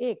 1,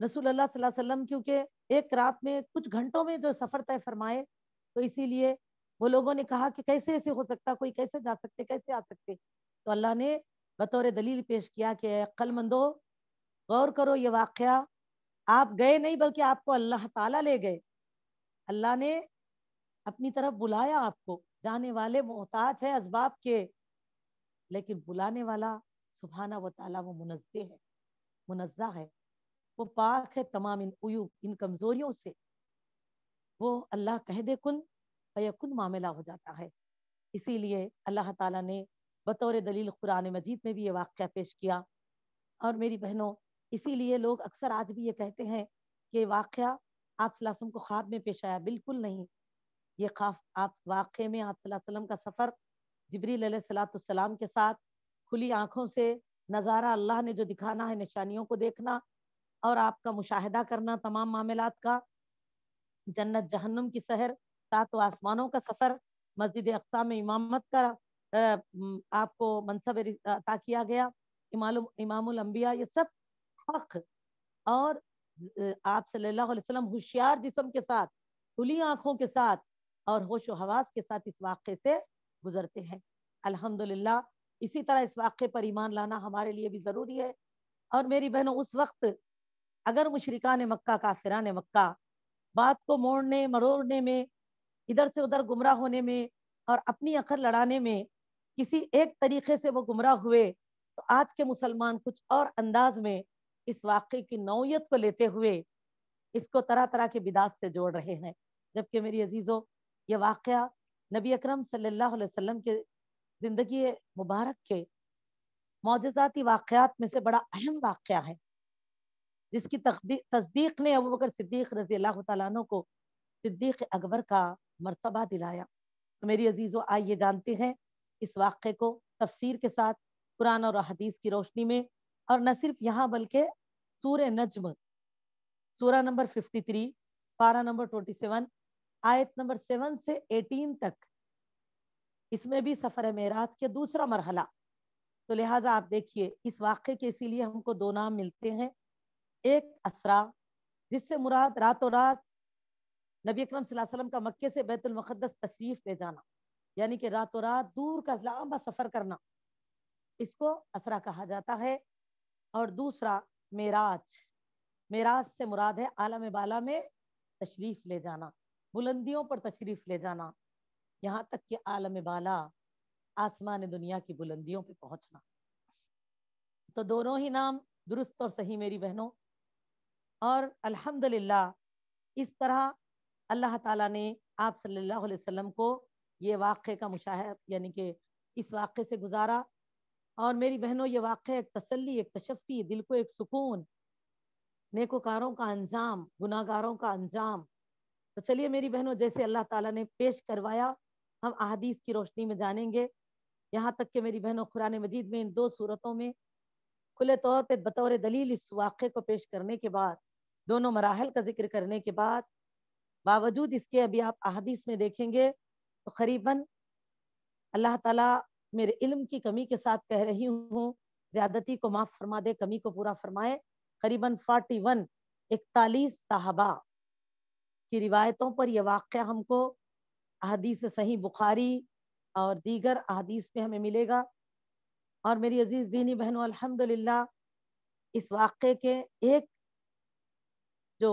رسول اللہ صلی اللہ علیہ وسلم کیونکہ ایک رات میں کچھ گھنٹوں میں جو سفر طے فرمائے، تو اسی لیے وہ لوگوں نے کہا کہ کیسے ایسے ہو سکتا، کوئی کیسے جا سکتے، کیسے آ سکتے؟ تو اللہ نے بطور دلیل پیش کیا کہ اے عقل مندو، غور کرو، یہ واقعہ آپ گئے نہیں بلکہ آپ کو اللہ تعالیٰ لے گئے. اللہ نے اپنی طرف بلایا آپ کو. جانے والے محتاج ہے اسباب کے، لیکن بلانے والا سبحانہ و تعالیٰ وہ منزہ ہے، منزہ ہے، وہ پاک ہے تمام ان عیوب، ان کمزوریوں سے. وہ اللہ کہہ دے کن فیکن، معاملہ ہو جاتا ہے. اسی لیے اللہ تعالیٰ نے بطور دلیل قرآن مجید میں بھی یہ واقعہ پیش کیا. اور میری بہنوں، اسی لیے لوگ اکثر آج بھی یہ کہتے ہیں کہ واقعہ آپ صلی اللہ علیہ وسلم کو خواب میں پیش آیا. بالکل نہیں. یہ خواب آپ واقعے میں آپ صلی اللہ علیہ وسلم کا سفر جبریل علیہ الصلوۃ والسلام کے ساتھ کھلی آنکھوں سے نظارہ اللہ نے جو دکھانا ہے، نشانیوں کو دیکھنا اور آپ کا مشاہدہ کرنا تمام معاملات کا، جنت جہنم کی سحر، ساتوں آسمانوں کا سفر، مسجد اقصی میں امامت کا آپ کو منصب عطا کیا گیا، امام الانبیاء، یہ سب حق. اور آپ صلی اللہ علیہ وسلم ہوشیار جسم کے ساتھ، کھلی آنکھوں کے ساتھ اور ہوش و حواس کے ساتھ اس واقعے سے گزرتے ہیں. الحمدللہ اسی طرح اس واقعے پر ایمان لانا ہمارے لیے بھی ضروری ہے. اور میری بہنوں، اس وقت اگر مشرکان مکہ، کافران مکہ بات کو موڑنے مروڑنے میں، ادھر سے ادھر گمراہ ہونے میں اور اپنی عقل لڑانے میں کسی ایک طریقے سے وہ گمراہ ہوئے، تو آج کے مسلمان کچھ اور انداز میں اس واقعے کی نوعیت کو لیتے ہوئے اس کو طرح طرح کے بدعات سے جوڑ رہے ہیں. جبکہ میری عزیزوں، یہ واقعہ نبی اکرم صلی اللہ علیہ وسلم کے زندگی مبارک کے معجزاتی واقعات میں سے بڑا اہم واقعہ ہے، جس کی تصدیق نے ابوبکر صدیق رضی اللہ تعالیٰ عنہ کو صدیق اکبر کا مرتبہ دلایا. تو میری عزیزوں، آئیے جانتے ہیں اس واقعے کو تفسیر کے ساتھ، قرآن اور حدیث کی روشنی میں. اور نہ صرف یہاں بلکہ سورہ نجم، سورہ نمبر 53، پارہ نمبر 27، آیت نمبر 7 سے 18 تک، اس میں بھی سفر معراج کے دوسرا مرحلہ. تو لہٰذا آپ دیکھیے اس واقعے کے اسی لیے ہم کو دو نام ملتے ہیں. ایک اسرا، جس سے مراد راتوں رات نبی اکرم صلی اللہ علیہ وسلم کا مکے سے بیت المقدس تشریف لے جانا، یعنی کہ راتوں رات دور کا لمبا سفر کرنا، اس کو اسرا کہا جاتا ہے. اور دوسرا معراج، معراج سے مراد ہے عالم بالا میں تشریف لے جانا، بلندیوں پر تشریف لے جانا، یہاں تک کہ عالم بالا، آسمان دنیا کی بلندیوں پہ پہنچنا. تو دونوں ہی نام درست اور صحیح میری بہنوں. اور الحمدللہ اس طرح اللہ تعالیٰ نے آپ صلی اللہ علیہ وسلم کو یہ واقعے کا مشاہدہ، یعنی کہ اس واقعے سے گزارا. اور میری بہنوں، یہ واقعہ ایک تسلی، ایک تشفی، دل کو ایک سکون، نیکوکاروں کا انجام، گناہگاروں کا انجام. تو چلیے میری بہنوں، جیسے اللہ تعالیٰ نے پیش کروایا ہم احادیث کی روشنی میں جانیں گے. یہاں تک کہ میری بہنوں، قرآن مجید میں ان دو صورتوں میں کھلے طور پہ بطور دلیل اس واقعے کو پیش کرنے کے بعد، دونوں مراحل کا ذکر کرنے کے بعد، باوجود اس کے ابھی آپ احادیث میں دیکھیں گے تو قریباً اللہ تعالیٰ میرے علم کی کمی کے ساتھ کہہ رہی ہوں، زیادتی کو معاف فرما دے، کمی کو پورا فرمائے، قریباً 41 صحابہ کی روایتوں پر یہ واقعہ ہم کو احادیث صحیح بخاری اور دیگر احادیث میں ہمیں ملے گا. اور میری عزیز دینی بہنوں، الحمدللہ اس واقعے کے ایک جو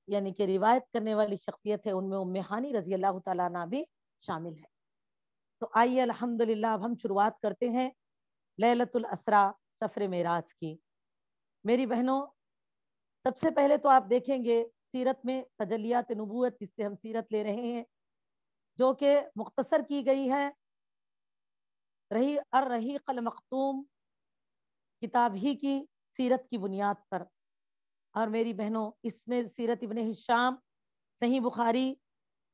یعنی کہ روایت کرنے والی شخصیت ہے، ان میں ام ہانی رضی اللہ تعالیٰ عنہ بھی شامل ہے. تو آئیے الحمدللہ اب ہم شروعات کرتے ہیں لیلۃ الاسرا، سفر معراج کی. میری بہنوں، سب سے پہلے تو آپ دیکھیں گے سیرت میں تجلیات نبوت، جس سے ہم سیرت لے رہے ہیں، جو کہ مختصر کی گئی ہے الرحیق المختوم کتاب ہی کی سیرت کی بنیاد پر. اور میری بہنوں، اس میں سیرت ابن ہشام، صحیح بخاری،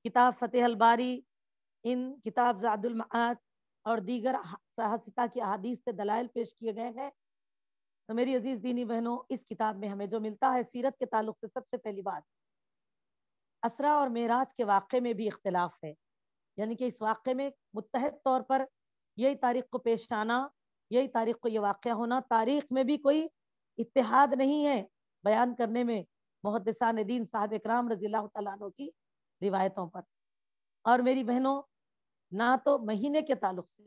کتاب فتح الباری، ان کتاب زاد المعاد اور دیگر صحاح کی احادیث سے دلائل پیش کیے گئے ہیں. تو میری عزیز دینی بہنوں، اس کتاب میں ہمیں جو ملتا ہے سیرت کے تعلق سے، سب سے پہلی بات، اسرا اور معراج کے واقعے میں بھی اختلاف ہے. یعنی کہ اس واقعے میں متحد طور پر یہی تاریخ کو پیش آنا، یہی تاریخ کو یہ واقعہ ہونا، تاریخ میں بھی کوئی اتحاد نہیں ہے بیان کرنے میں محدثان دین صاحب اکرام رضی اللہ تعالیٰ عنہ کی روایتوں پر۔ اور میری بہنوں، نہ تو مہینے کے تعلق سے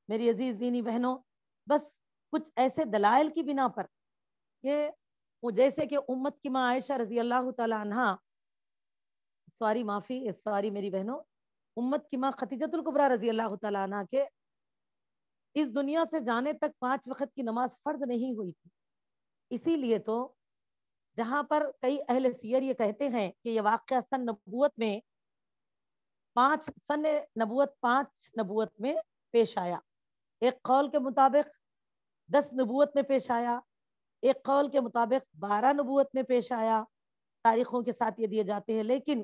میری عزیز دینی بہنوں، بس کچھ ایسے دلائل کی بنا پر کہ وہ جیسے کہ امت کی ماں عائشہ رضی اللہ تعالیٰ عنہ، سوری میری بہنوں، امت کی ماں خدیجۃ الکبریٰ رضی اللہ تعالیٰ عنہ کے اس دنیا سے جانے تک 5 وقت کی نماز فرض نہیں ہوئی تھی۔ اسی لیے تو جہاں پر کئی اہل سیر یہ کہتے ہیں کہ یہ واقعہ سن نبوت 5 نبوت میں پیش آیا، ایک قول کے مطابق 10 نبوت میں پیش آیا، ایک قول کے مطابق 12 نبوت میں پیش آیا، تاریخوں کے ساتھ یہ دیے جاتے ہیں، لیکن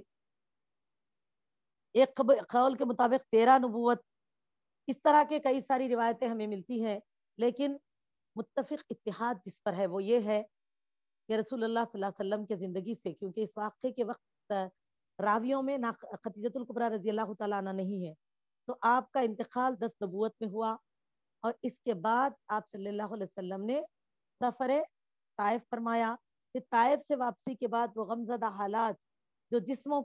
ایک قول کے مطابق 13 نبوت، اس طرح کے کئی ساری روایتیں ہمیں ملتی ہیں، لیکن متفق اتحاد جس پر ہے وہ یہ ہے کہ رسول اللہ صلی اللہ علیہ وسلم کے زندگی سے، کیونکہ اس واقعے کے وقت راویوں میں نہ خدیجۃ الکبریٰ رضی اللہ تعالیٰ عنہ نہیں ہے، تو آپ کا انتقال 10 نبوت میں ہوا، اور اس کے بعد آپ صلی اللہ علیہ وسلم نے سفر طائف فرمایا۔ پھر طائف سے واپسی کے بعد وہ غمزدہ حالات، جو جسم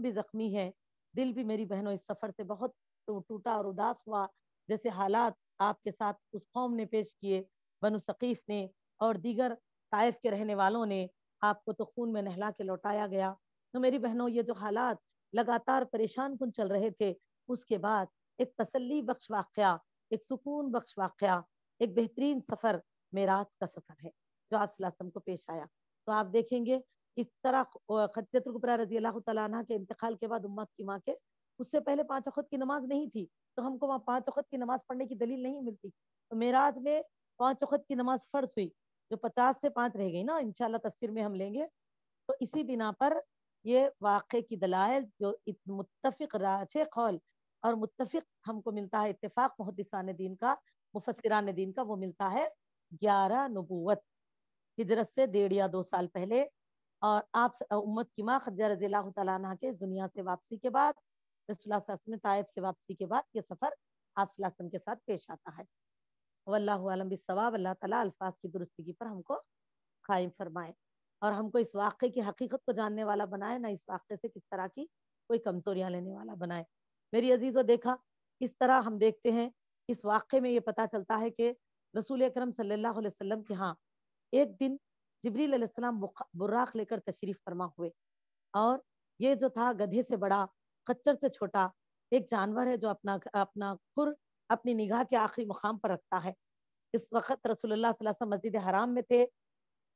بھی زخمی ہے، دل بھی میری بہنوں اس سفر سے بہت ٹوٹا اور اداس ہوا، جیسے حالات آپ کے ساتھ اس قوم نے پیش کیے، بنو ثقیف نے اور دیگر طائف کے رہنے والوں نے، آپ کو تو خون میں نہلا کے لوٹایا گیا۔ تو میری بہنوں، یہ جو حالات لگاتار پریشان کن چل رہے تھے، اس کے بعد ایک تسلی بخش واقعہ، ایک سکون بخش واقعہ، ایک بہترین سفر معراج کا سفر ہے جو آپ صلی اللہ علیہ وسلم کو پیش آیا۔ تو آپ دیکھیں گے اس طرح خدیجۃ الکبریٰ رضی اللہ تعالیٰ عنہ کے انتقال کے بعد امت کی ماں کے، اس سے پہلے 5 وقت کی نماز نہیں تھی، تو ہم کو وہاں 5 وقت کی نماز پڑھنے کی دلیل نہیں ملتی، تو معراج میں 5 وقت کی نماز فرض ہوئی، جو 50 سے 5 رہ گئی نا، انشاءاللہ تفسیر میں ہم لیں گے۔ تو اسی بنا پر یہ واقعے کی دلائل جو متفق راجح قول اور متفق ہم کو ملتا ہے، اتفاق محدثان دین کا، مفسران دین کا، وہ ملتا ہے 11 نبوت، ہجرت سے 1.5 یا 2 سال پہلے، اور آپ امت کی ماں خدیجہ رضی اللہ تعالیٰ عنہ کے اس دنیا سے واپسی کے بعد، رسول اللہ صلی اللہ علیہ وسلم طائف سے واپسی کے بعد یہ سفر آپ صلی اللہ علیہ وسلم کے ساتھ پیش آتا ہے۔ واللہ عالم بالصواب۔ اللہ تعالیٰ الفاظ کی درستگی پر ہم کو قائم فرمائے، اور ہم کو اس واقعے کی حقیقت کو جاننے والا بنائے، نہ اس واقعے سے کس طرح کی کوئی کمزوریاں لینے والا بنائے۔ میری عزیزو، دیکھا اس طرح ہم دیکھتے ہیں اس واقعے میں یہ پتا چلتا ہے کہ رسول اکرم صلی اللہ علیہ وسلم کے ہاں ایک دن جبریل علیہ السلام براق لے کر تشریف فرما ہوئے، اور یہ جو تھا گدھے سے بڑا، خچر سے چھوٹا ایک جانور ہے جو اپنا کھر اپنی نگاہ کے آخری مقام پر رکھتا ہے۔ اس وقت رسول اللہ صلی اللہ علیہ وسلم مسجد حرام میں تھے،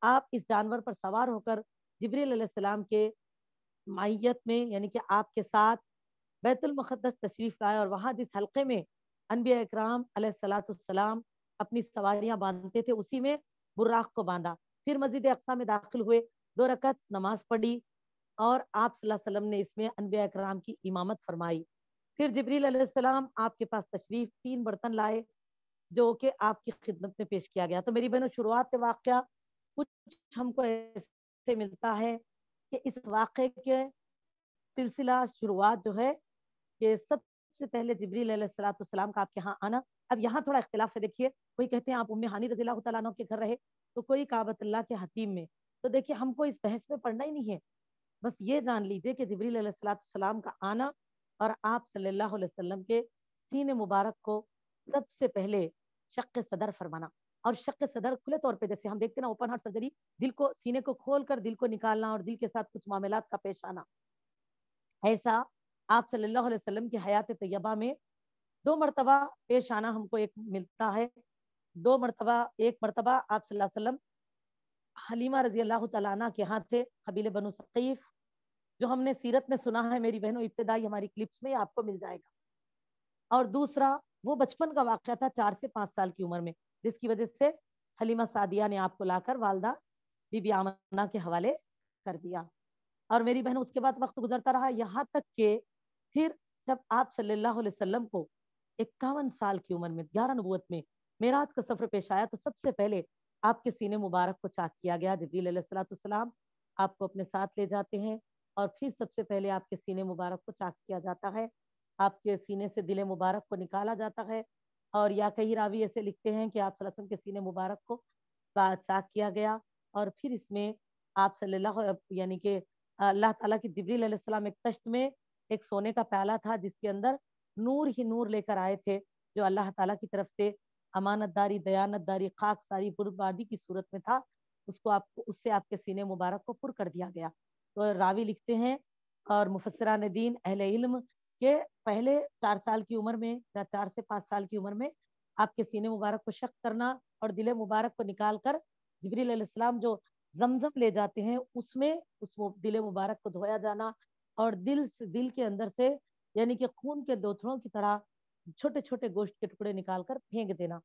آپ اس جانور پر سوار ہو کر جبریل علیہ السلام کے معیت میں، یعنی کہ آپ کے ساتھ بیت المقدس تشریف لائے، اور وہاں جس حلقے میں انبیاء اکرام علیہ الصلوۃ والسلام اپنی سواریاں باندھتے تھے، اسی میں براق کو باندھا۔ پھر مسجد اقصی میں داخل ہوئے، 2 رکعت نماز پڑھی، اور آپ صلی اللہ علیہ وسلم نے اس میں انبیاء اکرام کی امامت فرمائی۔ پھر جبریل علیہ السلام آپ کے پاس تشریف، 3 برتن لائے جو کہ آپ کی خدمت میں پیش کیا گیا۔ تو میری بہنوں، شروعات سے واقعہ کچھ ہم کو ایسے ملتا ہے کہ اس واقعے کے سلسلہ شروعات جو ہے کہ سب سے پہلے جبریل علیہ السلام کا آپ کے ہاں آنا۔ اب یہاں تھوڑا اختلاف ہے، دیکھیے، کوئی کہتے ہیں آپ ام ہانی رضی اللہ تعالیٰ عنہ کے گھر رہے، تو کوئی کعبۃ اللہ کے حتیم میں۔ تو دیکھیے، ہم کو اس بحث میں پڑھنا ہی نہیں ہے، بس یہ جان لیجئے کہ جبریل علیہ السلام کا آنا اور آپ صلی اللہ علیہ وسلم کے سینے مبارک کو سب سے پہلے شق صدر فرمانا، اور شق صدر کھلے طور پہ، جیسے ہم دیکھتے ہیں نا اوپن ہارٹ سرجری، دل کو، سینے کو کھول کر دل کو نکالنا اور دل کے ساتھ کچھ معاملات کا پیش آنا، ایسا آپ صلی اللہ علیہ وسلم کی حیات طیبہ میں 2 مرتبہ پیش آنا ہم کو ایک ملتا ہے۔ 2 مرتبہ، ایک مرتبہ آپ صلی اللہ علیہ وسلم حلیمہ رضی اللہ تعالیٰ عنہ کے ہاں تھے، قبیلے بنو ثقیف، جو ہم نے سیرت میں سنا ہے میری بہنوں، ابتدائی ہماری کلپس میں آپ کو مل جائے گا۔ اور دوسرا وہ بچپن کا واقعہ تھا، 4 سے 5 سال کی عمر میں، جس کی وجہ سے حلیمہ سعدیہ نے آپ کو لا کر والدہ بی بی آمنہ کے حوالے کر دیا۔ اور میری بہن، اس کے بعد وقت گزرتا رہا، یہاں تک کہ پھر جب آپ صلی اللہ علیہ وسلم کو 51 سال کی عمر میں 11 نبوت میں معراج کا سفر پیش آیا، تو سب سے پہلے آپ کے سینے مبارک کو چاک کیا گیا۔ جبریل علیہ السلام آپ کو اپنے ساتھ لے جاتے ہیں، اور پھر سب سے پہلے آپ کے سینے مبارک کو چاک کیا جاتا ہے، آپ کے سینے سے دل مبارک کو نکالا جاتا ہے، اور یا کئی راوی ایسے لکھتے ہیں کہ آپ صلی اللہ علیہ وسلم کے سینے مبارک کو چاک کیا گیا، اور پھر اس میں آپ صلی اللہ یعنی کہ اللہ تعالیٰ کی جبریل علیہ السلام ایک تشت میں ایک سونے کا پیالہ تھا جس کے اندر نور ہی نور لے کر آئے تھے، جو اللہ تعالیٰ کی طرف سے امانت داری، دیانت داری، خاک ساری، بربادی کی صورت میں تھا، اس کو آپ کو اس سے آپ کے سینے مبارک کو پر کر دیا گیا۔ تو راوی لکھتے ہیں اور مفسران دین اہل علم کہ پہلے 4 سال کی عمر میں یا 4 سے 5 سال کی عمر میں آپ کے سینے مبارک کو شق کرنا اور دل مبارک کو نکال کر جبریل علیہ السلام جو زمزم لے جاتے ہیں اس میں اس دل مبارک کو دھویا جانا اور دل کے اندر سے یعنی کہ خون کے دوتھڑوں کی طرح چھوٹے چھوٹے گوشت کے ٹکڑے نکال کر پھینک دینا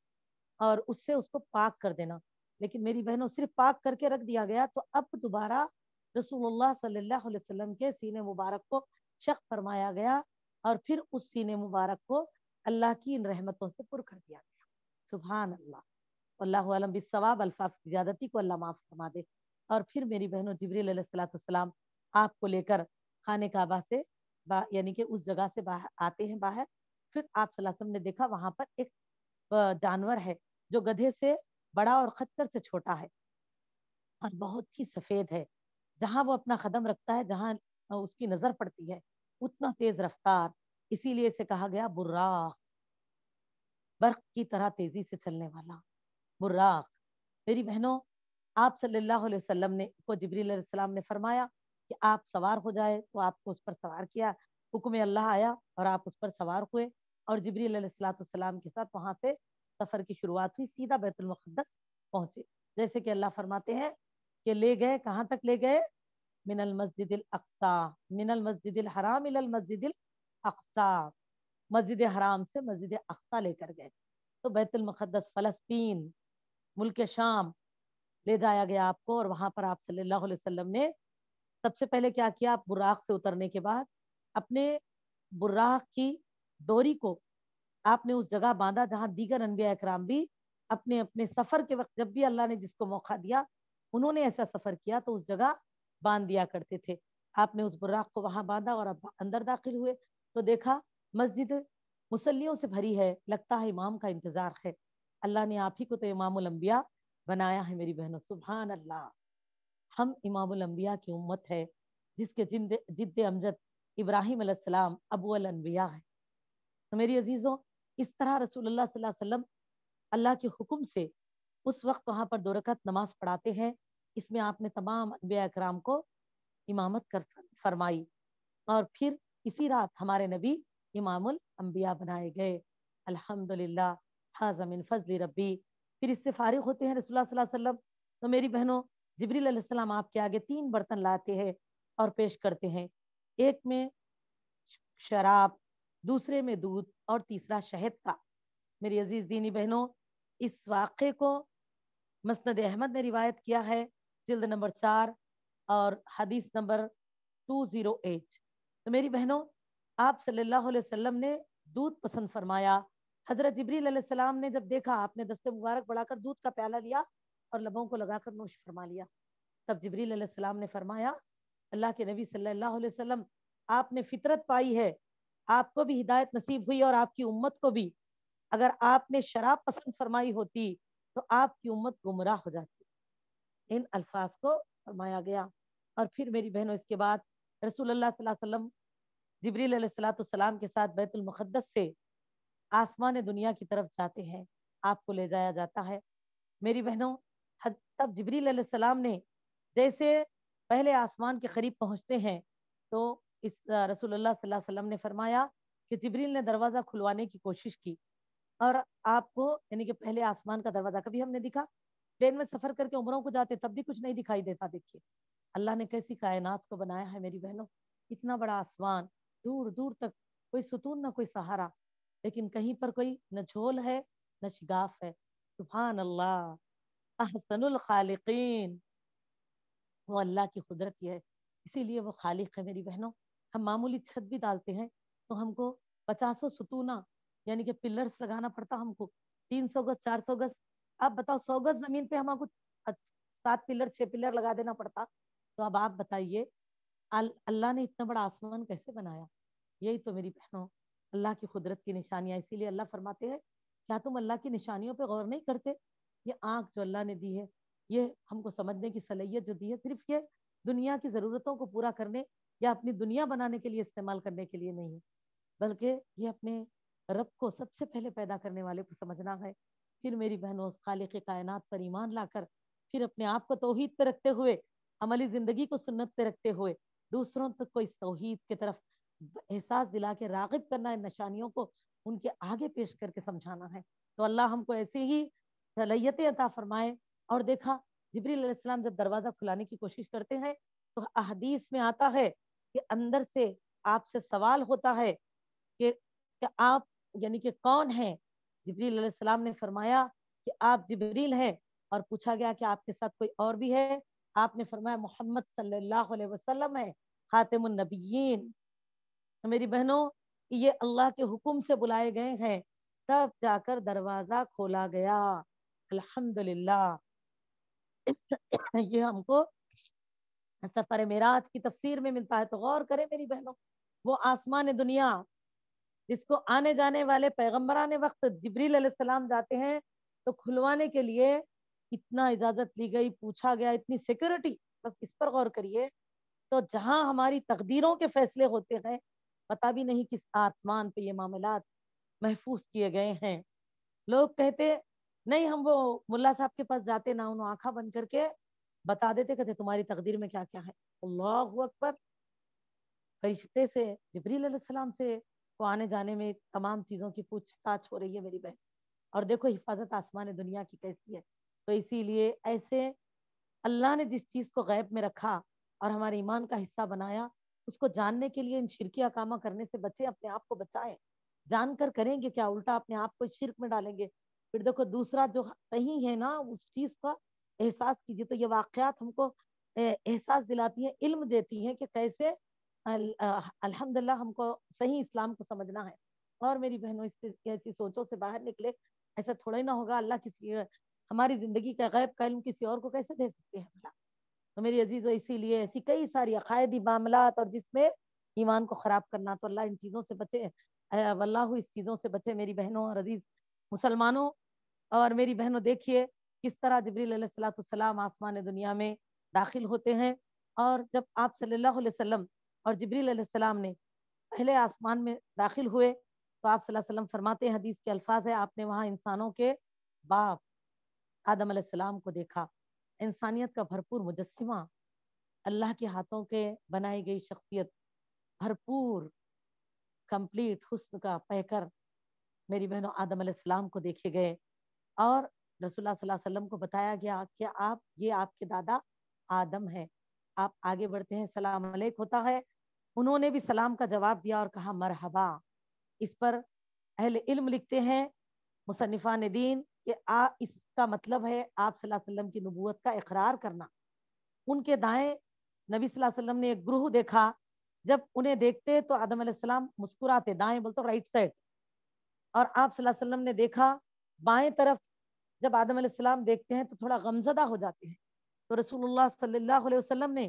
اور اس سے اس کو پاک کر دینا۔ لیکن میری بہنوں صرف پاک کر کے رکھ دیا گیا تو اب دوبارہ رسول اللہ صلی اللہ علیہ وسلم کے سینے مبارک کو شق فرمایا گیا اور پھر اس سینے مبارک کو اللہ کی ان رحمتوں سے پر کر دیا گیا۔ سبحان اللہ، اللہ علم بالصواب، الفاظ کی زیادتی کو اللہ معاف فرما دے۔ اور پھر میری بہنوں جبریل علیہ الصلوۃ والسلام آپ کو لے کر خانہ کعبہ سے یعنی کہ اس جگہ سے باہر آتے ہیں باہر۔ پھر آپ صلی اللہ علیہ وسلم نے دیکھا وہاں پر ایک جانور ہے جو گدھے سے بڑا اور خچر سے چھوٹا ہے اور بہت ہی سفید ہے، جہاں وہ اپنا قدم رکھتا ہے، جہاں اس کی نظر پڑتی ہے اتنا تیز رفتار، اسی لیے اسے کہا گیا براق، برق کی طرح تیزی سے چلنے والا براق۔ میری بہنوں آپ صلی اللہ علیہ وسلم نے کو جبریل علیہ السلام نے فرمایا کہ آپ سوار ہو جائے، تو آپ کو اس پر سوار کیا، حکم اللہ آیا اور آپ اس پر سوار ہوئے اور جبریل علیہ السلام کے ساتھ وہاں سے سفر کی شروعات ہوئی، سیدھا بیت المقدس پہنچے۔ جیسے کہ اللہ فرماتے ہیں کہ لے گئے، کہاں تک لے گئے؟ من المسجد الاقصی، من المسجد الحرام الى المسجد الاقصی، مسجد حرام سے مسجد اقصی لے کر گئے۔ تو بیت المقدس فلسطین ملک شام لے جایا گیا آپ کو، اور وہاں پر آپ صلی اللہ علیہ وسلم نے سب سے پہلے کیا کیا؟ آپ براق سے اترنے کے بعد اپنے براق کی ڈوری کو آپ نے اس جگہ باندھا جہاں دیگر انبیاء اکرام بھی اپنے اپنے سفر کے وقت جب بھی اللہ نے جس کو موقع دیا انہوں نے ایسا سفر کیا تو اس جگہ باندھ دیا کرتے تھے۔ آپ نے اس براق کو وہاں باندھا اور اب اندر داخل ہوئے تو دیکھا مسجد مصلیوں سے بھری ہے، لگتا ہے امام کا انتظار ہے۔ اللہ نے آپ ہی کو تو امام الانبیاء بنایا ہے میری بہنوں، سبحان اللہ۔ ہم امام الانبیاء کی امت ہے جس کے جد امجد ابراہیم علیہ السلام ابو الانبیاء ہے۔ تو میری عزیزوں اس طرح رسول اللہ صلی اللہ علیہ وسلم اللہ کے حکم سے اس وقت وہاں پر 2 رکعت نماز پڑھاتے ہیں، اس میں آپ نے تمام انبیاء اکرام کو امامت کر فرمائی اور پھر اسی رات ہمارے نبی امام الانبیاء بنائے گئے۔ الحمدللہ ھذا من فضل ربی۔ پھر اس سے فارغ ہوتے ہیں رسول اللہ صلی اللہ علیہ وسلم تو میری بہنوں جبریل علیہ السلام آپ کے آگے 3 برتن لاتے ہیں اور پیش کرتے ہیں، ایک میں شراب، دوسرے میں دودھ اور تیسرا شہد کا۔ میری عزیز دینی بہنوں اس واقعے کو مسند احمد نے روایت کیا ہے، جلد نمبر 4 اور حدیث نمبر 208۔ تو میری بہنوں آپ صلی اللہ علیہ وسلم نے دودھ پسند فرمایا۔ حضرت جبریل علیہ السلام نے جب دیکھا آپ نے دست مبارک بڑھا کر دودھ کا پیالہ لیا اور لبوں کو لگا کر نوش فرما لیا، تب جبریل علیہ السلام نے فرمایا اللہ کے نبی صلی اللہ علیہ وسلم آپ نے فطرت پائی ہے، آپ کو بھی ہدایت نصیب ہوئی اور آپ کی امت کو بھی، اگر آپ نے شراب پسند فرمائی ہوتی تو آپ کی امت گمراہ ہو جاتی۔ ان الفاظ کو فرمایا گیا۔ اور پھر میری بہنوں اس کے بعد رسول اللہ صلی اللہ علیہ وسلم جبریل علیہ السلام کے ساتھ بیت المقدس سے آسمان دنیا کی طرف جاتے ہیں، آپ کو لے جایا جاتا ہے۔ میری بہنوں تب جبریل علیہ السلام نے جیسے پہلے آسمان کے قریب پہنچتے ہیں تو اس رسول اللہ صلی اللہ علیہ وسلم نے فرمایا کہ جبریل نے دروازہ کھلوانے کی کوشش کی اور آپ کو یعنی کہ پہلے آسمان کا دروازہ کبھی ہم نے دکھا، پلین میں سفر کر کے عمروں کو جاتے تب بھی کچھ نہیں دکھائی دیتا۔ دیکھیے اللہ نے کیسی کائنات کو بنایا ہے میری بہنوں، اتنا بڑا آسمان، دور دور تک کوئی ستون نہ کوئی سہارا، لیکن کہیں پر کوئی نہ جھول ہے نہ شگاف ہے۔ سبحان اللہ، احسن الخالقین، وہ اللہ کی قدرت یہ ہے، اسی لیے وہ خالق ہے میری بہنوں۔ ہم معمولی چھت بھی ڈالتے ہیں تو ہم کو 50 ستونہ یعنی کہ پلرز لگانا پڑتا ہم کو، 300 گز 400 گز، آپ بتاؤ 100 گز زمین پہ ہم کو 7 پلر 6 پلر لگا دینا پڑتا، تو اب آپ بتائیے اللہ نے اتنا بڑا آسمان کیسے بنایا؟ یہی تو میری بہنوں اللہ کی قدرت کی نشانیاں، اسی لیے اللہ فرماتے ہیں کیا تم اللہ کی نشانیوں پہ غور نہیں کرتے؟ یہ آنکھ جو اللہ نے دی ہے، یہ ہم کو سمجھنے کی صلاحیت جو دی ہے صرف یہ دنیا کی ضرورتوں کو پورا کرنے یا اپنی دنیا بنانے کے لیے استعمال کرنے کے لیے نہیں ہے، بلکہ یہ اپنے رب کو سب سے پہلے پیدا کرنے والے کو سمجھنا ہے، پھر میری بہنوں اس خالق کائنات پر ایمان لا کر پھر اپنے آپ کو توحید پہ رکھتے ہوئے، عملی زندگی کو سنت پہ رکھتے ہوئے دوسروں تک کو اس توحید کی طرف احساس دلا کے راغب کرنا ہے، نشانیوں کو ان کے آگے پیش کر کے سمجھانا ہے۔ تو اللہ ہم کو ایسی ہی صلاحیتیں عطا فرمائے۔ اور دیکھا جبریل علیہ السلام جب دروازہ کھلانے کی کوشش کرتے ہیں تو احادیث میں آتا ہے کہ اندر سے آپ سے سوال ہوتا ہے کہ آپ یعنی کہ کون ہیں؟ جبریل علیہ السلام نے فرمایا کہ آپ جبریل ہیں، اور پوچھا گیا کہ آپ کے ساتھ کوئی اور بھی ہے؟ آپ نے فرمایا محمد صلی اللہ علیہ وسلم ہے، خاتم النبیین۔ میری بہنوں یہ اللہ کے حکم سے بلائے گئے ہیں، تب جا کر دروازہ کھولا گیا، الحمدللہ۔ یہ ہم کو سفر معراج کی تفسیر میں ملتا ہے، تو غور کرے میری بہنوں، وہ آسمان دنیا جس کو آنے جانے والے پیغمبران وقت جبریل علیہ السلام جاتے ہیں تو کھلوانے کے لیے اتنا اجازت لی گئی، پوچھا گیا، اتنی سیکورٹی، بس اس پر غور کریے۔ تو جہاں ہماری تقدیروں کے فیصلے ہوتے ہیں، پتہ بھی نہیں کس آسمان پہ یہ معاملات محفوظ کیے گئے ہیں۔ لوگ کہتے نہیں، ہم وہ ملا صاحب کے پاس جاتے نہ، انہوں آنکھیں بند کر کے بتا دیتے، کہتے تمہاری تقدیر میں کیا کیا ہے۔ اللہ اکبر! فرشتے سے، جبریل علیہ السلام سے کو آنے جانے میں تمام چیزوں کی پوچھ تاچھ ہو رہی ہے میری بہن، اور دیکھو حفاظت آسمان دنیا کی کیسی ہے۔ تو اسی لیے ایسے اللہ نے جس چیز کو غیب میں رکھا اور ہمارے ایمان کا حصہ بنایا، اس کو جاننے کے لیے ان شرکی احکامہ کرنے سے بچے، اپنے آپ کو بچائیں۔ جان کر کریں گے کیا؟ الٹا اپنے آپ کو شرک میں ڈالیں گے۔ پھر دیکھو دوسرا جو صحیح ہے نا، اس چیز کا احساس کیجیے۔ تو یہ واقعات ہم کو احساس دلاتی ہیں، علم دیتی ہیں کہ کیسے الحمدللہ ہم کو صحیح اسلام کو سمجھنا ہے۔ اور میری بہنوں اس سے ایسی سوچوں سے باہر نکلے، ایسا تھوڑا ہی نہ ہوگا۔ اللہ کسی ہماری زندگی کا غیب کا علم کسی اور کو کیسے دے سکتے ہیں بھلا؟ تو میری عزیزو اسی لیے ایسی کئی ساری عقائدی معاملات اور جس میں ایمان کو خراب کرنا، تو اللہ ان چیزوں سے بچے، واللہ اس چیزوں سے بچے میری بہنوں اور عزیز مسلمانوں۔ اور میری بہنوں دیکھیے کس طرح جبریل علیہ الصلوۃ والسلام آسمان دنیا میں داخل ہوتے ہیں، اور جب آپ صلی اللہ علیہ وسلم اور جبریل علیہ السلام نے پہلے آسمان میں داخل ہوئے تو آپ صلی اللہ علیہ وسلم فرماتے ہیں، حدیث کے الفاظ ہے، آپ نے وہاں انسانوں کے باپ آدم علیہ السلام کو دیکھا، انسانیت کا بھرپور مجسمہ، اللہ کے ہاتھوں کے بنائی گئی شخصیت، بھرپور کمپلیٹ حسن کا پیکر میری بہنوں آدم علیہ السلام کو دیکھے گئے۔ اور رسول اللہ صلی اللہ علیہ وسلم کو بتایا گیا کہ یہ آپ کے دادا آدم ہیں۔ آپ آگے بڑھتے ہیں، سلام علیک ہوتا ہے، انہوں نے بھی سلام کا جواب دیا اور کہا مرحبا۔ اس پر اہل علم لکھتے ہیں، مصنفان دین، کہ اس کا مطلب ہے آپ صلی اللہ علیہ وسلم کی نبوت کا اقرار کرنا۔ ان کے دائیں نبی صلی اللہ علیہ وسلم نے ایک گروہ دیکھا، جب انہیں دیکھتے تو آدم علیہ السلام مسکراتے، دائیں بولتے رائٹ سائڈ، اور آپ صلی اللہ علیہ وسلم نے دیکھا بائیں طرف، جب آدم علیہ السلام دیکھتے ہیں تو تھوڑا غمزدہ ہو جاتے ہیں۔ تو رسول اللہ صلی اللہ علیہ وسلم نے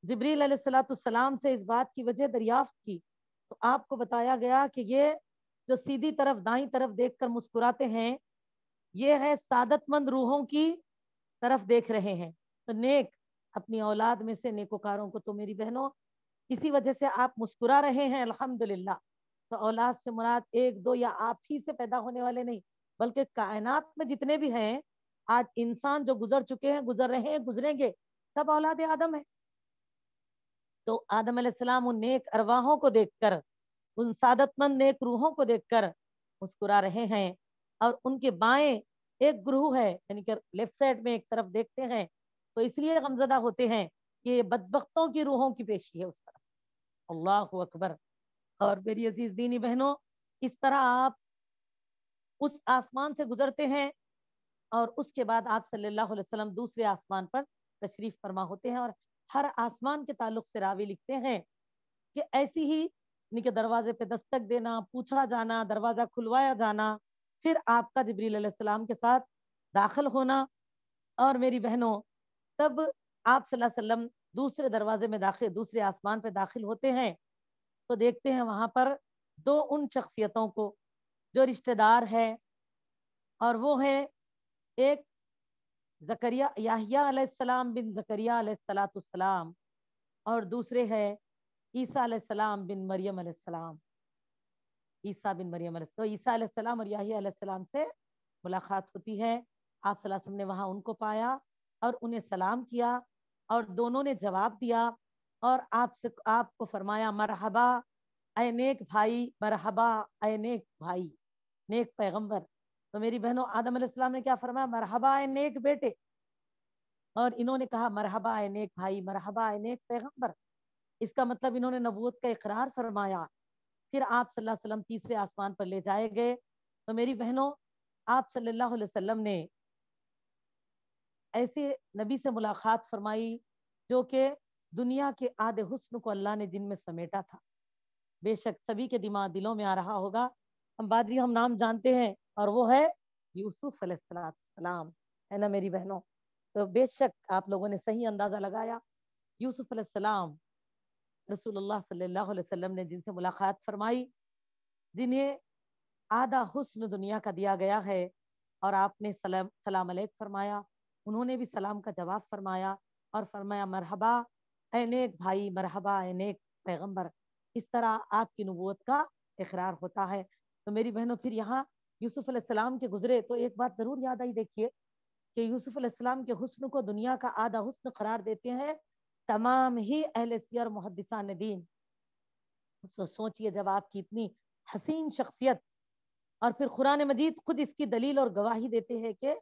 جبریل علیہ الصلوۃ والسلام سے اس بات کی وجہ دریافت کی، تو آپ کو بتایا گیا کہ یہ جو سیدھی طرف دائیں طرف دیکھ کر مسکراتے ہیں، یہ ہے سعادت مند روحوں کی طرف دیکھ رہے ہیں۔ تو نیک اپنی اولاد میں سے نیکوکاروں کو، تو میری بہنوں اسی وجہ سے آپ مسکرا رہے ہیں الحمدللہ۔ تو اولاد سے مراد ایک دو یا آپ ہی سے پیدا ہونے والے نہیں، بلکہ کائنات میں جتنے بھی ہیں آج انسان جو گزر چکے ہیں، گزر رہے ہیں، گزریں گے، سب اولاد آدم ہے۔ تو آدم علیہ السلام ان نیک ارواحوں کو دیکھ کر، ان سعادت مند نیک روحوں کو دیکھ کر مسکرا رہے ہیں۔ اور ان کے بائیں ایک گروہ ہے، یعنی کہ لیفٹ سائڈ میں ایک طرف دیکھتے ہیں تو اس لیے غمزدہ ہوتے ہیں کہ یہ بدبختوں کی روحوں کی پیشی ہے اس طرف۔ اللہ اکبر! اور میری عزیز دینی بہنوں، اس طرح آپ اس آسمان سے گزرتے ہیں، اور اس کے بعد آپ صلی اللہ علیہ وسلم دوسرے آسمان پر تشریف فرما ہوتے ہیں۔ اور ہر آسمان کے تعلق سے راوی لکھتے ہیں کہ ایسی ہی کہ دروازے پہ دستک دینا، پوچھا جانا، دروازہ کھلوایا جانا، پھر آپ کا جبریل علیہ السلام کے ساتھ داخل ہونا۔ اور میری بہنوں تب آپ صلی اللہ علیہ وسلم دوسرے دروازے میں داخل، دوسرے آسمان پہ داخل ہوتے ہیں تو دیکھتے ہیں وہاں پر دو ان شخصیتوں کو جو رشتہ دار ہے، اور وہ ہے ایک زکریا یحییٰ علیہ السلام بن زکریا علیہ السلام، اور دوسرے ہے عیسیٰ علیہ السلام بن مریم علیہ السلام، عیسیٰ بن مریم علیہ السلام۔ تو عیسیٰ علیہ السلام اور یحییٰ علیہ السلام سے ملاقات ہوتی ہے، آپ صلی اللہ علیہ وسلم نے وہاں ان کو پایا اور انہیں سلام کیا، اور دونوں نے جواب دیا، اور آپ کو فرمایا مرحبا اے نیک بھائی، مرحبا اے نیک بھائی، نیک پیغمبر۔ تو میری بہنوں، آدم علیہ السلام نے کیا فرمایا؟ مرحبا اے نیک بیٹے، اور انہوں نے کہا مرحبا اے نیک بھائی، مرحبا اے نیک پیغمبر۔ اس کا مطلب انہوں نے نبوت کا اقرار فرمایا۔ پھر آپ صلی اللہ علیہ وسلم تیسرے آسمان پر لے جائے گئے۔ تو میری بہنوں، آپ صلی اللہ علیہ وسلم نے ایسے نبی سے ملاقات فرمائی جو کہ دنیا کے آدھے حسن کو اللہ نے جن میں سمیٹا تھا۔ بے شک سبھی کے دلوں میں آ رہا ہوگا، ہم نام جانتے ہیں، اور وہ ہے یوسف علیہ السلام، ہے نا میری بہنوں؟ تو بے شک آپ لوگوں نے صحیح اندازہ لگایا، یوسف علیہ السلام رسول اللہ صلی اللہ علیہ وسلم نے جن سے ملاقات فرمائی، جنہیں آدھا حسن دنیا کا دیا گیا ہے، اور آپ نے سلام علیک فرمایا، انہوں نے بھی سلام کا جواب فرمایا اور فرمایا مرحبا اے نیک بھائی، مرحبا اے نیک پیغمبر۔ اس طرح آپ کی نبوت کا اقرار ہوتا ہے۔ تو میری بہنوں، پھر یہاں یوسف علیہ السلام کے گزرے تو ایک بات ضرور یاد آئی، دیکھیے کہ یوسف علیہ السلام کے حسن کو دنیا کا آدھا حسن قرار دیتے ہیں تمام ہی اہل سیر محدثان دین۔ سوچئے جب آپ کی اتنی حسین شخصیت، اور پھر قرآن مجید خود اس کی دلیل اور گواہی دیتے ہیں کہ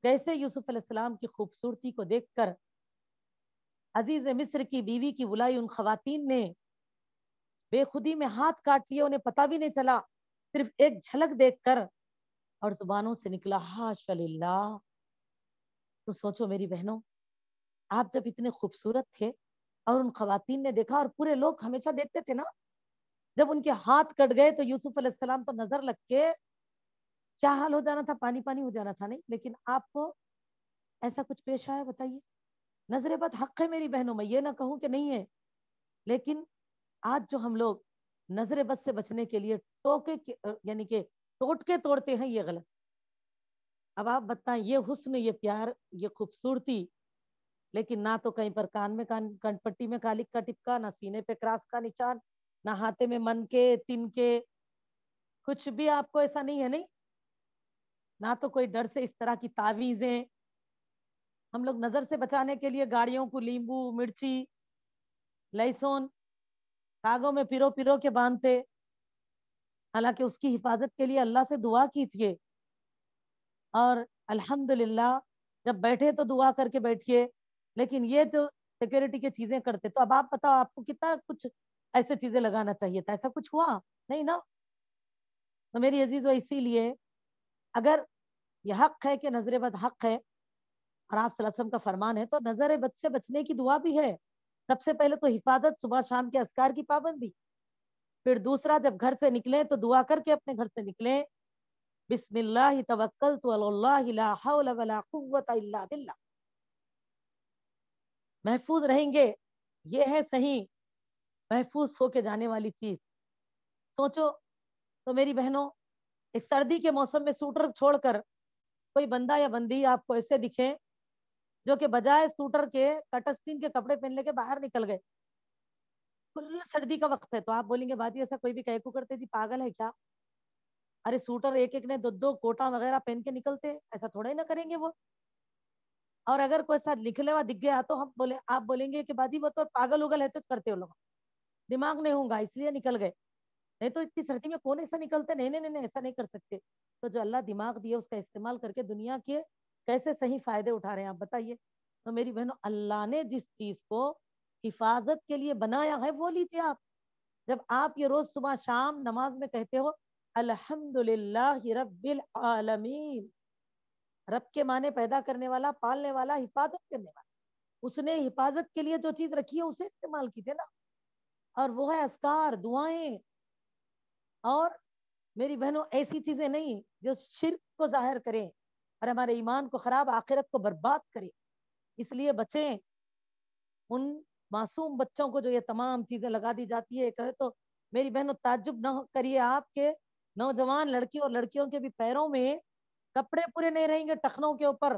کیسے یوسف علیہ السلام کی خوبصورتی کو دیکھ کر عزیز مصر کی بیوی کی بلائی ان خواتین نے بے خودی میں ہاتھ کاٹ لیے، انہیں پتہ بھی نہیں چلا، صرف ایک جھلک دیکھ کر، اور زبانوں سے نکلا حاشا للہ۔ تو سوچو میری بہنوں، آپ جب اتنے خوبصورت تھے اور ان خواتین نے دیکھا، اور پورے لوگ ہمیشہ دیکھتے تھے نا، جب ان کے ہاتھ کٹ گئے تو یوسف علیہ السلام تو نظر لگ کے کیا حال ہو جانا تھا، پانی پانی ہو جانا تھا، نہیں؟ لیکن آپ کو ایسا کچھ پیش آیا؟ بتائیے۔ نظر بد حق ہے میری بہنوں، میں یہ نہ کہوں کہ نہیں ہے، لیکن آج جو ہم لوگ نظر بد سے بچنے کے لیے یعنی کہ ٹوٹکے توڑتے ہیں، یہ غلط۔ اب آپ بتائیں، یہ حسن، یہ پیار، یہ خوبصورتی، لیکن نہ تو کہیں پر کان میں کان پٹی میں کالک کا ٹپکا، نہ سینے پہ کراس کا نشان، نہ ہاتھے میں من کے تن کے، کچھ بھی آپ کو ایسا نہیں ہے، نہیں؟ نہ تو کوئی ڈر سے اس طرح کی تعویذیں۔ ہم لوگ نظر سے بچانے کے لیے گاڑیوں کو لیمبو مرچی لہسن کاغوں میں پیرو پیرو کے باندھتے، حالانکہ اس کی حفاظت کے لیے اللہ سے دعا کیجیے، اور الحمدللہ جب بیٹھے تو دعا کر کے بیٹھیے، لیکن یہ تو سیکورٹی کی چیزیں کرتے۔ تو اب آپ بتاؤ، آپ کو کتنا کچھ ایسے چیزیں لگانا چاہیے تھا؟ ایسا کچھ ہوا نہیں نا؟ تو میری عزیزو، اسی لیے اگر یہ حق ہے کہ نظر بد حق ہے، اور آپ صلی اللہ علیہ وسلم کا فرمان ہے، تو نظر بد سے بچنے کی دعا بھی ہے۔ سب سے پہلے تو حفاظت، صبح شام کے اذکار کی پابندی، پھر دوسرا جب گھر سے نکلیں تو دعا کر کے اپنے گھر سے نکلیں، بسم اللہ توکلت علی اللہ لا حول ولا قوت الا باللہ، محفوظ رہیں گے۔ یہ ہے صحیح محفوظ ہو کے جانے والی چیز۔ سوچو تو میری بہنوں، اس سردی کے موسم میں سوٹر چھوڑ کر کوئی بندہ یا بندی آپ کو ایسے دکھیں جو کہ بجائے سوٹر کے کٹستین کے کپڑے پہن لے کے باہر نکل گئے، فل سردی کا وقت ہے، تو آپ بولیں گے باجی ایسا کوئی بھی کہکو کرتے جی پاگل ہے کیا؟ ارے سوٹر ایک ایک نے دو دو کوٹا وغیرہ پہن کے نکلتے، ایسا تھوڑا ہی نہ کریں گے وہ۔ اور اگر کوئی ساتھ نکلے ہوا دکھ گیا تو آپ بولیں گے کہ باجی وہ تو پاگل اگل ہے، تو کرتے ہو لوگ، دماغ نہیں ہوگا اس لیے نکل گئے، نہیں تو اتنی سردی میں کون ایسا نکلتے؟ نہیں نہیں نہیں، ایسا نہیں کر سکتے۔ تو جو اللہ دماغ دیے اس کا استعمال کر کے دنیا کے کیسے صحیح فائدے اٹھا رہے ہیں آپ بتائیے۔ تو میری بہنوں، اللہ نے جس چیز کو حفاظت کے لیے بنایا ہے وہ لیجیے آپ۔ جب آپ یہ روز صبح شام نماز میں کہتے ہو الحمدللہ رب العالمین، رب کے معنی پیدا کرنے والا، پالنے والا، حفاظت کرنے والا، اس نے حفاظت کے لیے جو چیز رکھی ہے اسے استعمال کیجیے نا، اور وہ ہے اذکار، دعائیں، اور میری بہنوں ایسی چیزیں نہیں جو شرک کو ظاہر کریں اور ہمارے ایمان کو خراب، آخرت کو برباد کرے۔ اس لیے بچیں ان معصوم بچوں کو جو یہ تمام چیزیں لگا دی جاتی ہے۔ کہے تو میری بہنوں تعجب نہ کریے آپ کے نوجوان لڑکی اور لڑکیوں کے بھی پیروں میں کپڑے پورے نہیں رہیں گے ٹخنوں کے اوپر،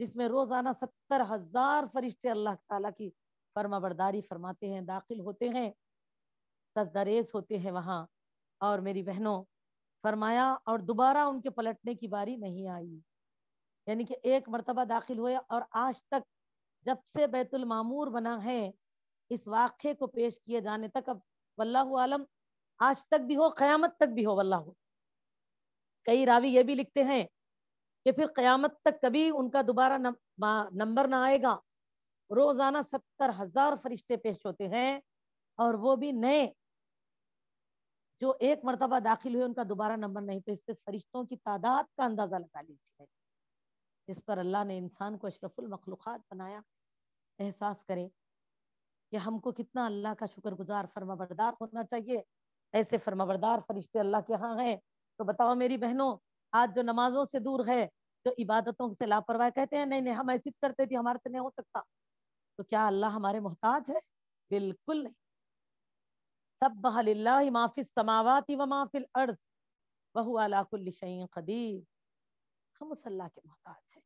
جس میں روزانہ 70,000 فرشتے اللہ تعالیٰ کی فرما برداری فرماتے ہیں، داخل ہوتے ہیں، سجدریز ہوتے ہیں وہاں. اور میری بہنوں فرمایا اور دوبارہ ان کے پلٹنے کی باری نہیں آئی. یعنی کہ ایک مرتبہ داخل ہوئے اور آج تک جب سے بیت المعمور بنا ہے اس واقعے کو پیش کیے جانے تک، اب واللہ عالم آج تک بھی ہو قیامت تک بھی ہو واللہ. کئی راوی یہ بھی لکھتے ہیں کہ پھر قیامت تک کبھی ان کا دوبارہ نمبر نہ آئے گا. روزانہ 70,000 فرشتے پیش ہوتے ہیں اور وہ بھی نئے، جو ایک مرتبہ داخل ہوئے ان کا دوبارہ نمبر نہیں. تو اس سے فرشتوں کی تعداد کا اندازہ لگا لیجیے. اس پر اللہ نے انسان کو اشرف المخلوقات بنایا. احساس کریں کہ ہم کو کتنا اللہ کا شکر گزار فرما بردار ہونا چاہیے. ایسے فرما بردار فرشتے اللہ کے ہاں ہیں. تو بتاؤ میری بہنوں، آج جو نمازوں سے دور ہے، جو عبادتوں سے لاپرواہ، کہتے ہیں نہیں نہیں ہم ایسی کرتے تھے ہمارے سے نہیں ہو سکتا، تو کیا اللہ ہمارے محتاج ہے؟ بالکل نہیں. سبح للہ ما فی السماوات و ما فی الارض وہو علی کل شیء قدیر. ہم اس اللہ کے محتاج ہیں.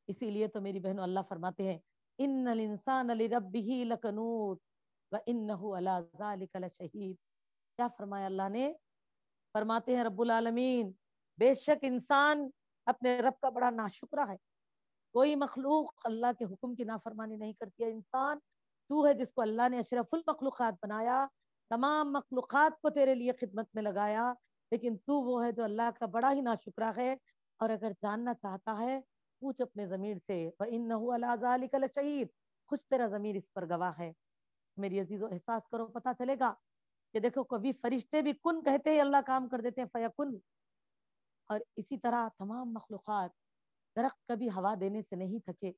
اسی لیے تو میری بہنوں اللہ فرماتے ہیں ان الانسان لربہ لکنود وانہ علی ذلک لشہید. کیا فرمایا اللہ نے؟ فرماتے ہیں رب العالمین بے شک انسان اپنے رب کا بڑا ناشکرا ہے. کوئی مخلوق اللہ کے حکم کی نافرمانی نہیں کرتی ہے. انسان تو ہے جس کو اللہ نے اشرف المخلوقات بنایا، تمام مخلوقات کو تیرے لیے خدمت میں لگایا، لیکن تو وہ ہے جو اللہ کا بڑا ہی ناشکرا ہے. اور اگر جاننا چاہتا ہے پوچھ اپنے ضمیر سے، وَإِنَّهُ عَلَىٰ ذَلِكَ لَشَهِيدٌ، خوش تیرا ضمیر اس پر گواہ ہے. میری عزیزو احساس کرو، پتہ چلے گا کہ دیکھو کبھی فرشتے بھی کن کہتے ہیں اللہ کام کر دیتے ہیں فیکن. اور اسی طرح تمام مخلوقات، درخت کبھی ہوا دینے سے نہیں تھکے،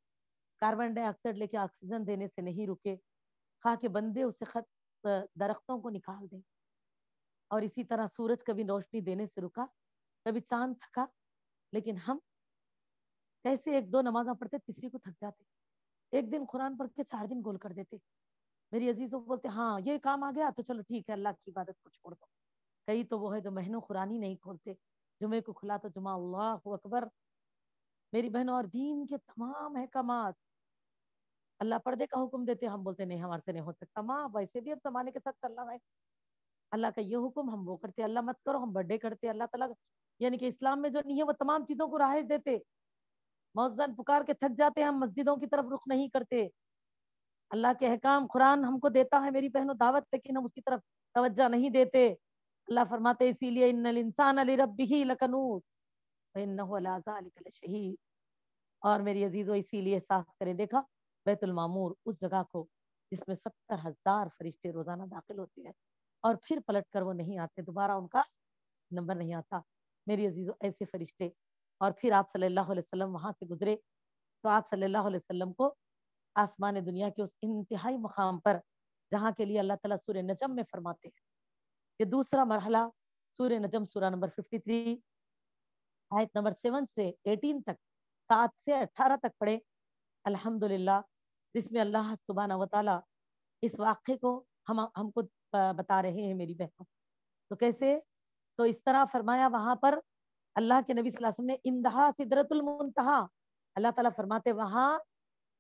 کاربن ڈائی آکسائڈ لے کے آکسیجن دینے سے نہیں رکے، خواہ کہ بندے اسے خط درختوں کو نکال دیں. اور اسی طرح سورج کبھی روشنی دینے سے رکا، کبھی چاند تھکا، لیکن ہم کیسے ایک دو نمازاں پڑھتے تیسری کو تھک جاتے، ایک دن قرآن پڑھ کے 4 دن گول کر دیتے. میری عزیزوں بولتے ہاں یہ کام آ گیا تو چلو ٹھیک ہے اللہ کی عبادت کو چھوڑ دو. کئی تو وہ ہے جو مہینوں قرآن ہی نہیں کھولتے، جمعے کو کھلا تو جمعہ اللہ اکبر. میری بہنوں اور دین کے تمام احکامات اللہ پردے کا حکم دیتے، ہم بولتے نہیں ہمارے سے نہیں ہو سکتا. ماں ویسے بھی اب زمانے کے ساتھ چل رہا ہے، اللہ کا یہ حکم ہم وہ کرتے، اللہ مت کرو ہم برڈے کرتے. اللہ تعالیٰ یعنی کہ اسلام میں جو نہیں ہے وہ تمام چیزوں کو رائج دیتے. مؤذن پکار کے تھک جاتے ہم مسجدوں کی طرف رخ نہیں کرتے. اللہ کے احکام قرآن ہم کو دیتا ہے میری بہنوں دعوت، لیکن ہم اس کی طرف توجہ نہیں دیتے. اللہ فرماتے اسی لیے ان الانسان لربہ لکنود وانہ علی ذلک لشہید. اور میری عزیزو اسی لیے احساس کریں، دیکھا بیت المعمور اس جگہ کو جس میں 70,000 فرشتے روزانہ داخل ہوتے ہیں اور پھر پلٹ کر وہ نہیں آتے، دوبارہ ان کا نمبر نہیں آتا. میری عزیزو ایسے فرشتے. اور پھر آپ صلی اللہ علیہ وسلم وہاں سے گزرے تو آپ صلی اللہ علیہ وسلم کو آسمان دنیا کے اس انتہائی مقام پر، جہاں کے لیے اللہ تعالیٰ سورہ نجم میں فرماتے ہیں کہ دوسرا مرحلہ سورہ نجم سورہ نمبر 53 آیت نمبر 7 سے 18 تک، 7 سے 18 تک پڑھے. الحمدللہ جس میں اللہ سبحانہ و تعالیٰ اس واقعے کو ہم کو بتا رہے ہیں میری بہنوں. تو کیسے؟ تو اس طرح فرمایا وہاں پر اللہ کے نبی صلی اللہ علیہ وسلم نے اندہا سدرۃ المنتہا، اللہ تعالیٰ فرماتے وہاں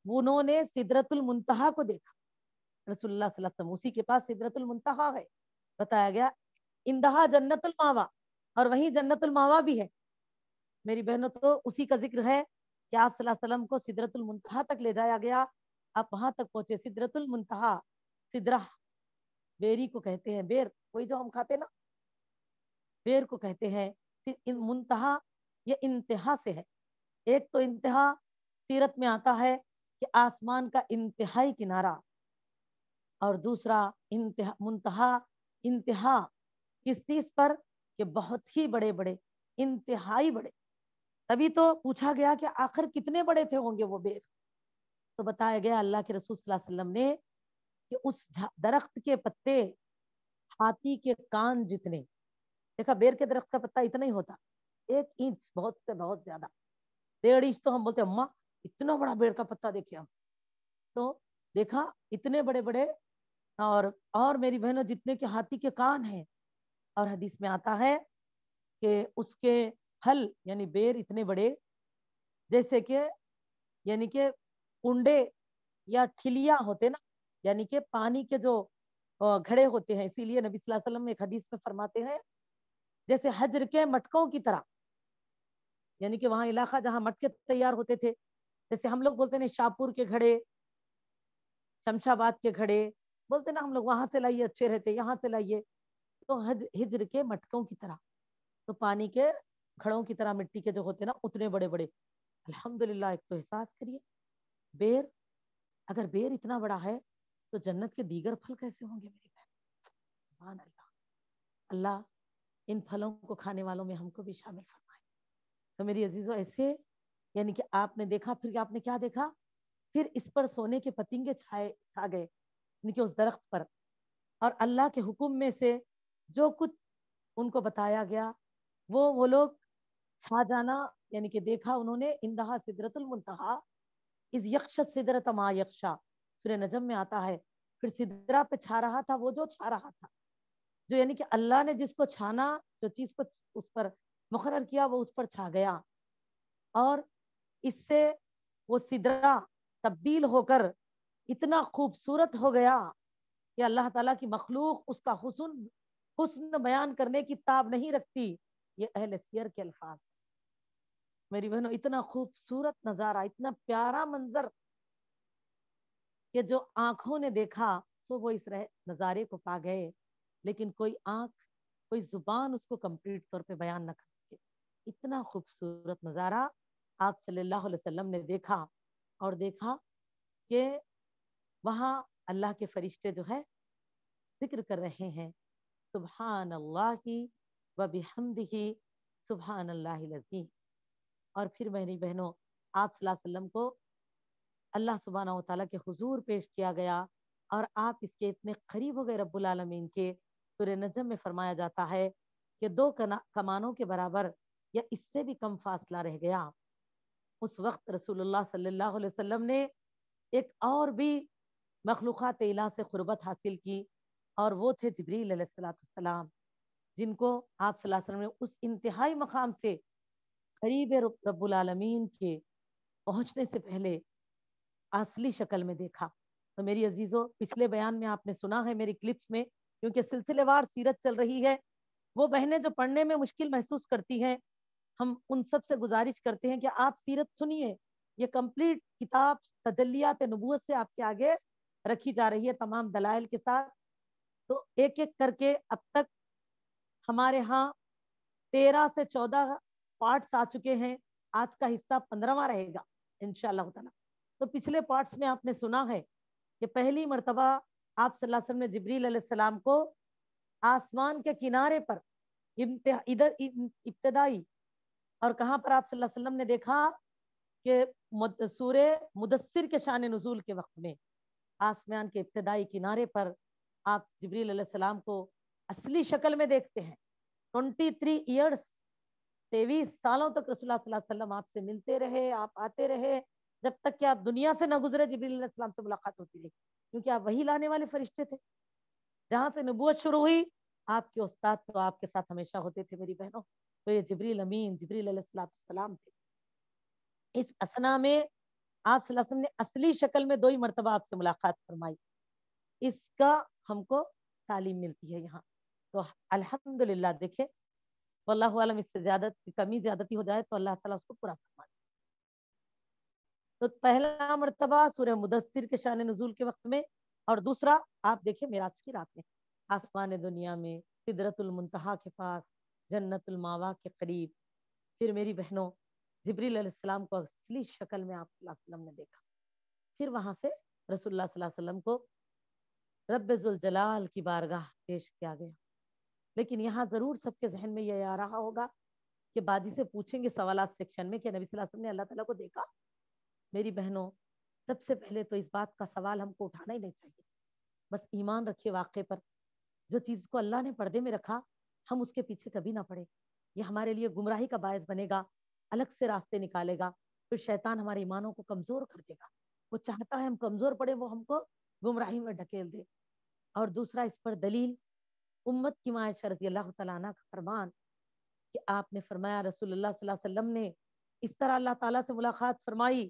انہوں نے سدرۃ المنتہا کو دیکھا. رسول اللہ صلی اللہ علیہ وسلم اسی کے پاس سدرۃ المنتہا ہے. بتایا گیا اندہا جنت الماوا، اور وہیں جنت الماوا بھی ہے. میری بہنوں تو اسی کا ذکر ہے کہ آپ صلی اللہ علیہ وسلم کو سدرۃ المنتہا تک لے جایا گیا. آپ وہاں تک پہنچے. سدرۃ المنتہا، سدرہ بیری کو کہتے ہیں، بیر وہی جو ہم کھاتے نا، بیر کو کہتے ہیں. منتہا یہ انتہا سے ہے. ایک تو انتہا سیرت میں آتا ہے کہ آسمان کا انتہائی کنارہ، اور دوسرا منتہا انتہا کس چیز پر؟ کہ بہت ہی بڑے بڑے، انتہائی بڑے. تبھی تو پوچھا گیا کہ آخر کتنے بڑے تھے ہوں گے وہ بیر؟ تو بتایا گیا اللہ کے رسول صلی اللہ علیہ وسلم نے کہ اس درخت کے پتے ہاتھی کے کان جتنے. دیکھا بیر کے درخت کا پتا اتنا ہی ہوتا، 1 انچ بہت سے بہت زیادہ، 1.5 انچ تو ہم بولتے اماں اتنا بڑا بیر کا پتا دیکھے ہم. تو دیکھا اتنے بڑے بڑے، اور میری بہنوں جتنے کے ہاتھی کے کان ہیں. اور حدیث میں آتا ہے کہ اس کے پھل یعنی بیر اتنے بڑے جیسے کہ یعنی کہ کنڈے یا ٹھلیاں ہوتے نا، یعنی کہ پانی کے جو گھڑے ہوتے ہیں، اسی لیے نبی صلی اللہ علیہ وسلم ایک حدیث میں فرماتے ہیں جیسے حجر کے مٹکوں کی طرح، یعنی کہ وہاں علاقہ جہاں مٹکے تیار ہوتے تھے، جیسے ہم لوگ بولتے ہیں شاپور کے گھڑے، شمشاباد کے گھڑے بولتے نا ہم لوگ، وہاں سے لائیے اچھے رہتے، یہاں سے لائیے، تو ہجر کے مٹکوں کی طرح، تو پانی کے گھڑوں کی طرح مٹی کے جو ہوتے نا اتنے بڑے بڑے. الحمدللہ. ایک تو احساس کریے بیر، اگر بیر اتنا بڑا ہے تو جنت کے دیگر پھل کیسے ہوں گے میری بہن. سبحان اللہ. اللہ ان پھلوں کو کھانے والوں میں ہم کو بھی شامل فرمائے. تو میری عزیزوں ایسے یعنی کہ آپ نے دیکھا، پھر آپ نے کیا دیکھا، پھر اس پر سونے کے پتنگے چھا گئے، یعنی کہ اس درخت پر، اور اللہ کے حکم میں سے جو کچھ ان کو بتایا گیا وہ لوگ چھا جانا، یعنی کہ دیکھا انہوں نے. اندہا سدرت المنتہا از یخشت سدرت ما یخشا، سورہ نجم میں آتا ہے. پھر سدرا پہ چھا رہا تھا وہ جو چھا رہا تھا، جو یعنی کہ اللہ نے جس کو چھانا، جو چیز کو اس پر مقرر کیا وہ اس پر چھا گیا، اور اس سے وہ سدرا تبدیل ہو کر اتنا خوبصورت ہو گیا کہ اللہ تعالیٰ کی مخلوق اس کا حسن بیان کرنے کی تاب نہیں رکھتی. یہ اہل سیر کے الفاظ. میری بہنوں اتنا خوبصورت نظارہ، اتنا پیارا منظر کہ جو آنکھوں نے دیکھا تو وہ اس نظارے کو پا گئے، لیکن کوئی آنکھ، کوئی زبان اس کو کمپلیٹ طور پہ بیان نہ کر سکے. اتنا خوبصورت نظارہ آپ صلی اللہ علیہ وسلم نے دیکھا، اور دیکھا کہ وہاں اللہ کے فرشتے جو ہے ذکر کر رہے ہیں سبحان اللہ و بحمدہ سبحان اللہ العظیم. اور پھر میری بہنوں آپ صلی اللہ علیہ وسلم کو اللہ سبحانہ و تعالیٰ کے حضور پیش کیا گیا، اور آپ اس کے اتنے قریب ہو گئے رب العالمین کے. سورہ نجم میں فرمایا جاتا ہے کہ 2 کمانوں کے برابر یا اس سے بھی کم فاصلہ رہ گیا. اس وقت رسول اللہ صلی اللہ علیہ وسلم نے ایک اور بھی مخلوقات الہ سے قربت حاصل کی، اور وہ تھے جبریل علیہ السلام، جن کو آپ صلی اللہ علیہ وسلم نے اس انتہائی مقام سے قریب رب العالمین کے پہنچنے سے پہلے اصلی شکل میں دیکھا. تو میری عزیزوں پچھلے بیان میں آپ نے سنا ہے میری کلپس میں، کیونکہ سلسلے وار سیرت چل رہی ہے، وہ بہنیں جو پڑھنے میں مشکل محسوس کرتی ہیں، ہم ان سب سے گزارش کرتے ہیں کہ آپ سیرت سنیے. یہ کمپلیٹ کتاب تجلیات نبوت سے آپ کے آگے رکھی جا رہی ہے تمام دلائل کے ساتھ. تو ایک ایک کر کے اب تک ہمارے ہاں 13 سے 14 پارٹس آ چکے ہیں. آج کا حصہ 15واں رہے گا انشاءاللہ تعالی. تو پچھلے پارٹس میں آپ نے سنا ہے کہ پہلی مرتبہ آپ صلی اللہ علیہ وسلم نے جبریل علیہ السلام کو آسمان کے کنارے پر ادھر ابتدائی، اور کہاں پر آپ صلی اللہ علیہ وسلم نے دیکھا کہ سورہ مدثر کے شان نزول کے وقت میں آسمان کے ابتدائی کنارے پر آپ جبریل علیہ السلام کو اصلی شکل میں دیکھتے ہیں. 23 ایئرس 23 سالوں تک رسول اللہ صلی اللہ علیہ وسلم آپ سے ملتے رہے، آپ آتے رہے، جب تک کہ آپ دنیا سے نہ گزرے جبریل علیہ السلام سے ملاقات ہوتی رہی، کیونکہ آپ وہی لانے والے فرشتے تھے. جہاں سے نبوت شروع ہوئی آپ کے استاد تو آپ کے ساتھ ہمیشہ ہوتے تھے میری بہنوں. تو یہ جبریل امین جبریل علیہ السلام تھے. اس اسنا میں آپ صلی اللہ علیہ وسلم نے اصلی شکل میں 2 ہی مرتبہ آپ سے ملاقات فرمائی. اس کا ہم کو تعلیم ملتی ہے یہاں. تو الحمدللہ دیکھیں واللہ عالم اس سے کمی زیادتی ہو جائے تو اللہ تعالیٰ اس کو پورا فرمائے. تو پہلا مرتبہ سورہ مدثر کے شان نزول کے وقت میں، اور دوسرا آپ دیکھیں معراج کی رات میں آسمان دنیا میں سدرت المنتہا کے پاس جنت الماوا کے قریب. پھر میری بہنوں جبریل علیہ السلام کو اصلی شکل میں آپ صلی اللہ علیہ وسلم نے دیکھا. پھر وہاں سے رسول اللہ صلی اللہ علیہ وسلم کو رب ذوالجلال کی بارگاہ پیش کیا گیا. لیکن یہاں ضرور سب کے ذہن میں یہ آ رہا ہوگا کہ بادی سے پوچھیں گے سوالات سیکشن میں کہ نبی صلی اللہ علیہ وسلم نے اللہ تعالیٰ کو دیکھا. میری بہنوں سب سے پہلے تو اس بات کا سوال ہم کو اٹھانا ہی نہیں چاہیے. بس ایمان رکھیے واقعے پر، جو چیز کو اللہ نے پردے میں رکھا ہم اس کے پیچھے کبھی نہ پڑے. یہ ہمارے لیے گمراہی کا باعث بنے گا، الگ سے راستے نکالے گا. پھر شیطان ہمارے ایمانوں کو کمزور کر دے گا. وہ چاہتا ہے ہم کمزور پڑے، وہ ہم کو گمراہی میں ڈھکیل دے. اور دوسرا اس پر دلیل امت کی معائشہ رضی اللہ تعالیٰ عنہ کا فرمان کہ آپ نے فرمایا رسول اللہ صلی اللہ علیہ وسلم نے اس طرح اللہ تعالیٰ سے ملاقات فرمائی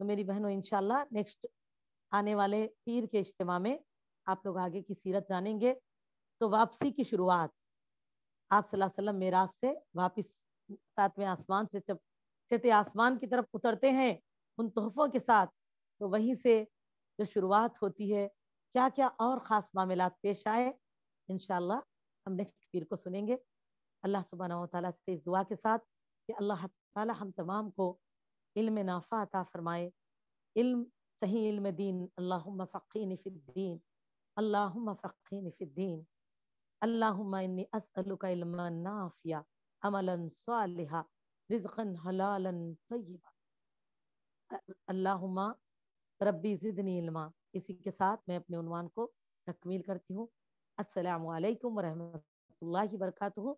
تو میری بہنوں انشاءاللہ نیکسٹ آنے والے پیر کے اجتماع میں آپ لوگ آگے کی سیرت جانیں گے. تو واپسی کی شروعات آپ صلی اللہ علیہ وسلم معراج سے واپس ساتویں آسمان سے جب چھٹے آسمان کی طرف اترتے ہیں ان تحفوں کے ساتھ، تو وہیں سے جو شروعات ہوتی ہے کیا کیا اور خاص معاملات پیش آئے انشاءاللہ ہم نیکسٹ پیر کو سنیں گے. اللہ سبحانہ و تعالیٰ سے اس دعا کے ساتھ کہ اللہ تعالیٰ ہم تمام کو علم نافع عطا فرمائے، علم صحیح علم دین. اللہم فقہنی فی الدین، اللہم فقہنی فی الدین، اللہم انی اسألک علما نافعا، عملا صالحا، رزقا حلالا طیبا. اللہم ربی زدنی علما. اسی کے ساتھ میں اپنے عنوان کو تکمیل کرتی ہوں. السلام علیکم ورحمۃ اللہ وبرکاتہ.